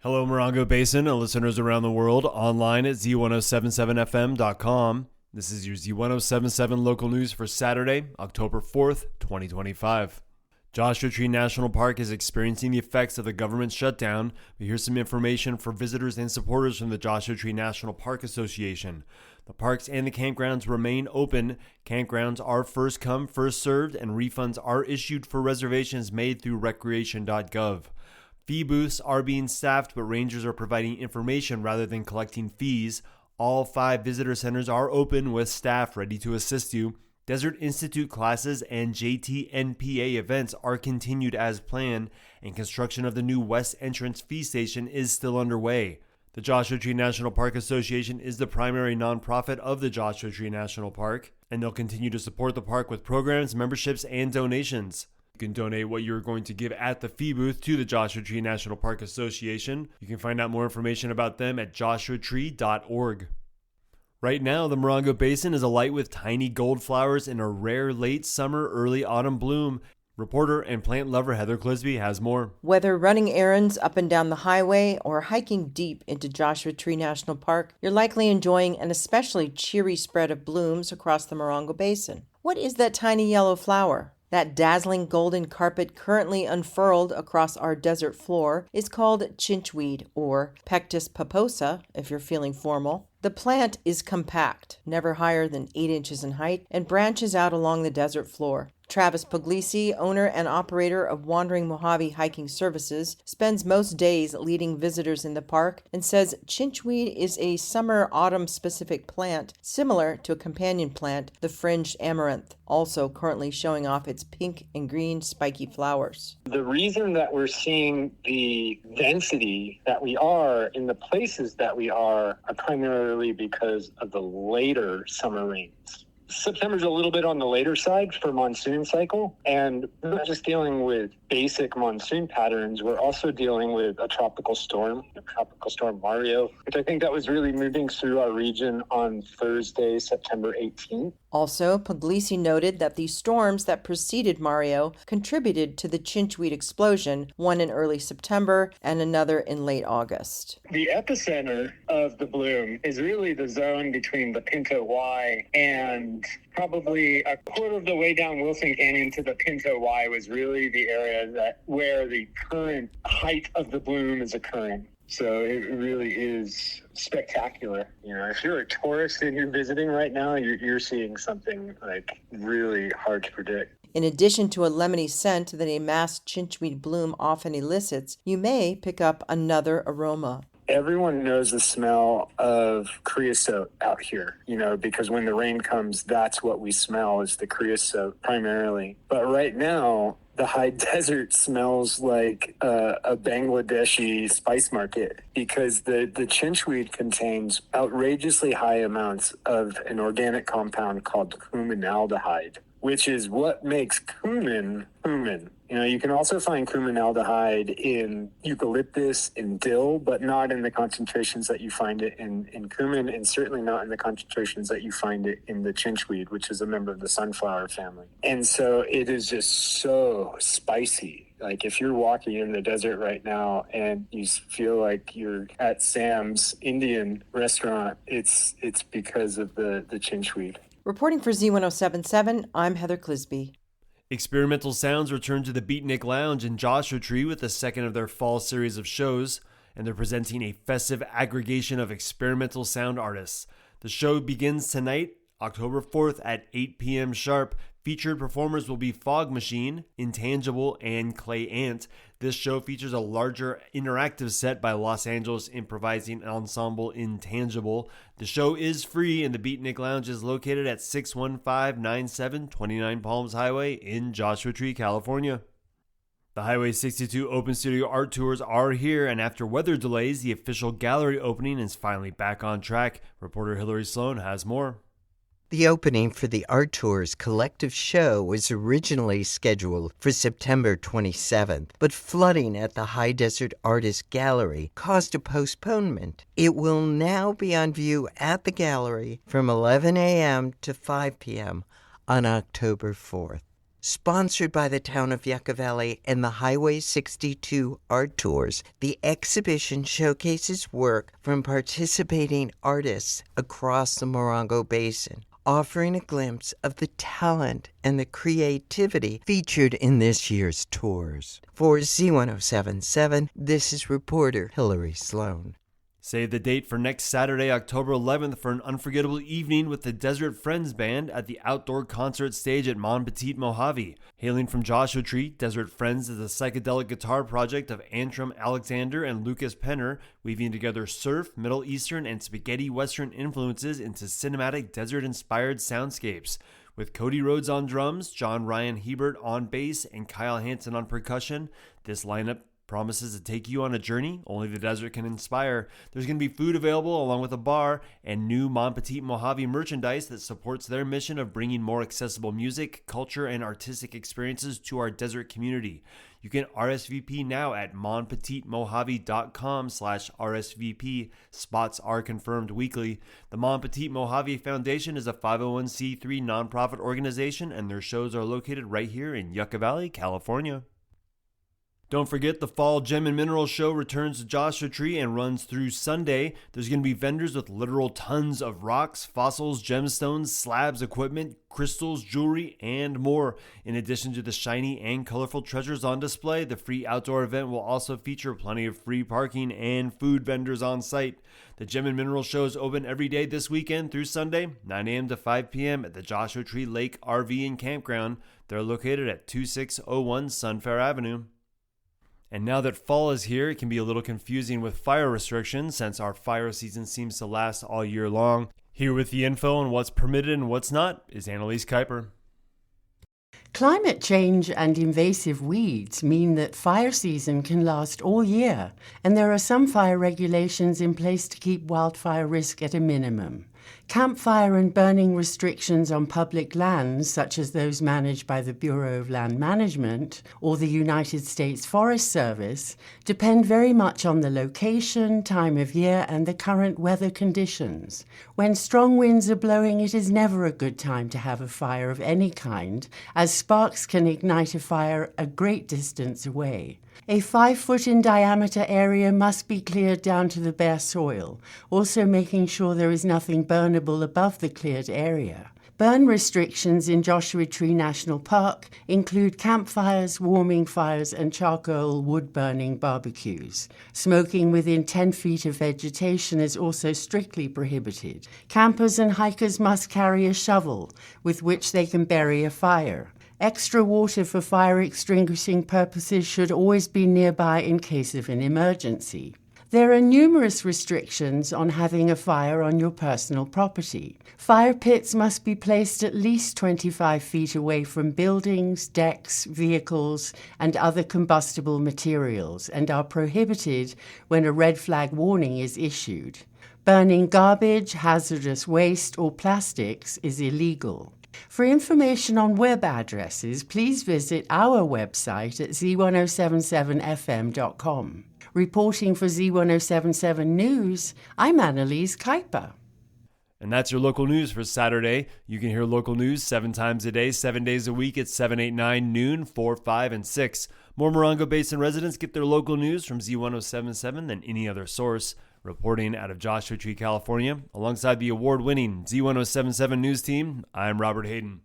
Hello, Morongo Basin and listeners around the world, online at Z107.7 FM.com. This is your Z107.7 Local News for Saturday, October 4th, 2025. Joshua Tree National Park is experiencing the effects of the government shutdown, but here's some information for visitors and supporters from the Joshua Tree National Park Association. The parks and the campgrounds remain open. Campgrounds are first come, first served, and refunds are issued for reservations made through recreation.gov. Fee booths are being staffed, but rangers are providing information rather than collecting fees. All 5 visitor centers are open with staff ready to assist you. Desert Institute classes and JTNPA events are continued as planned, and construction of the new West Entrance Fee Station is still underway. The Joshua Tree National Park Association is the primary nonprofit of the Joshua Tree National Park, and they'll continue to support the park with programs, memberships, and donations. You can donate what you're going to give at the fee booth to the Joshua Tree National Park Association. You can find out more information about them at joshuatree.org. Right now, the Morongo Basin is alight with tiny gold flowers in a rare late summer, early autumn bloom. Reporter and plant lover Heather Clisby has more. Whether running errands up and down the highway or hiking deep into Joshua Tree National Park, you're likely enjoying an especially cheery spread of blooms across the Morongo Basin. What is that tiny yellow flower? That dazzling golden carpet currently unfurled across our desert floor is called chinchweed, or Pectus paposa if you're feeling formal. The plant is compact, never higher than 8 inches in height, and branches out along the desert floor. Travis Puglisi, owner and operator of Wandering Mojave Hiking Services, spends most days leading visitors in the park and says chinchweed is a summer-autumn specific plant similar to a companion plant, the fringed amaranth, also currently showing off its pink and green spiky flowers. The reason that we're seeing the density that we are in the places that we are primarily because of the later summer rains. September's a little bit on the later side for monsoon cycle, and we're not just dealing with basic monsoon patterns, we're also dealing with a tropical storm Mario, which I think that was really moving through our region on Thursday, September 18th. Also, Puglisi noted that the storms that preceded Mario contributed to the chinchweed explosion, one in early September and another in late August. The epicenter of the bloom is really the zone between the HWY and probably a quarter of the way down Wilson Canyon to the HWY was really the area where the current height of the bloom is occurring. So it really is spectacular. You know, if you're a tourist and you're visiting right now, you're seeing something like really hard to predict. In addition to a lemony scent that a massed chinchweed bloom often elicits, you may pick up another aroma. Everyone knows the smell of creosote out here, you know, because when the rain comes, that's what we smell is the creosote primarily. But right now, the high desert smells like a Bangladeshi spice market because the chinchweed contains outrageously high amounts of an organic compound called cuminaldehyde, which is what makes cumin. You know, you can also find cuminaldehyde in eucalyptus and dill, but not in the concentrations that you find it in cumin, and certainly not in the concentrations that you find it in the chinchweed, which is a member of the sunflower family. And so it is just so spicy. Like if you're walking in the desert right now and you feel like you're at Sam's Indian restaurant, it's because of the chinchweed. Reporting for Z107.7, I'm Heather Clisby. Experimental Sounds return to the Beatnik Lounge in Joshua Tree with the second of their fall series of shows, and they're presenting a festive aggregation of experimental sound artists. The show begins tonight, October 4th at 8 p.m. sharp. Featured performers will be Fog Machine, Intangible, and Clay Ant. This show features a larger interactive set by Los Angeles improvising ensemble Intangible. The show is free, and the Beatnik Lounge is located at 61597 29 Palms Highway in Joshua Tree, California. The Highway 62 Open Studio Art Tours are here, and after weather delays, the official gallery opening is finally back on track. Reporter Hillary Sloan has more. The opening for the Art Tours collective show was originally scheduled for September 27th, but flooding at the High Desert Artist Gallery caused a postponement. It will now be on view at the gallery from 11 a.m. to 5 p.m. on October 4th. Sponsored by the town of Yucca Valley and the Highway 62 Art Tours, the exhibition showcases work from participating artists across the Morongo Basin, offering a glimpse of the talent and the creativity featured in this year's tours. For Z107.7, this is reporter Hillary Sloan. Save the date for next Saturday, October 11th for an unforgettable evening with the Desert Friends Band at the outdoor concert stage at Mon Petit Mojave. Hailing from Joshua Tree, Desert Friends is a psychedelic guitar project of Antrim Alexander and Lucas Penner, weaving together surf, Middle Eastern, and spaghetti Western influences into cinematic desert-inspired soundscapes. With Cody Rhodes on drums, John Ryan Hebert on bass, and Kyle Hansen on percussion, this lineup promises to take you on a journey only the desert can inspire. There's going to be food available along with a bar and new Mon Petit Mojave merchandise that supports their mission of bringing more accessible music, culture, and artistic experiences to our desert community. You can RSVP now at monpetitmojave.com/RSVP. Spots are confirmed weekly. The Mon Petit Mojave Foundation is a 501c3 nonprofit organization, and their shows are located right here in Yucca Valley, California. Don't forget, the Fall Gem and Mineral Show returns to Joshua Tree and runs through Sunday. There's going to be vendors with literal tons of rocks, fossils, gemstones, slabs, equipment, crystals, jewelry, and more. In addition to the shiny and colorful treasures on display, the free outdoor event will also feature plenty of free parking and food vendors on site. The Gem and Mineral Show is open every day this weekend through Sunday, 9 a.m. to 5 p.m. at the Joshua Tree Lake RV and Campground. They're located at 2601 Sunfair Avenue. And now that fall is here, it can be a little confusing with fire restrictions since our fire season seems to last all year long. Here with the info on what's permitted and what's not is Annalise Kuiper. Climate change and invasive weeds mean that fire season can last all year, and there are some fire regulations in place to keep wildfire risk at a minimum. Campfire and burning restrictions on public lands, such as those managed by the Bureau of Land Management or the United States Forest Service, depend very much on the location, time of year, and the current weather conditions. When strong winds are blowing, it is never a good time to have a fire of any kind, as sparks can ignite a fire a great distance away. A 5-foot in diameter area must be cleared down to the bare soil, also making sure there is nothing burnable above the cleared area. Burn restrictions in Joshua Tree National Park include campfires, warming fires, and charcoal wood-burning barbecues. Smoking within 10 feet of vegetation is also strictly prohibited. Campers and hikers must carry a shovel with which they can bury a fire. Extra water for fire extinguishing purposes should always be nearby in case of an emergency. There are numerous restrictions on having a fire on your personal property. Fire pits must be placed at least 25 feet away from buildings, decks, vehicles, and other combustible materials, and are prohibited when a red flag warning is issued. Burning garbage, hazardous waste, or plastics is illegal. For information on web addresses, please visit our website at Z107.7fm.com. Reporting for Z107.7 News, I'm Annalise Kuiper. And that's your local news for Saturday. You can hear local news 7 times a day, 7 days a week at 7, 8, 9, noon, 4, 5, and 6. More Morongo Basin residents get their local news from Z107.7 than any other source. Reporting out of Joshua Tree, California, alongside the award-winning Z107.7 News team, I'm Robert Hayden.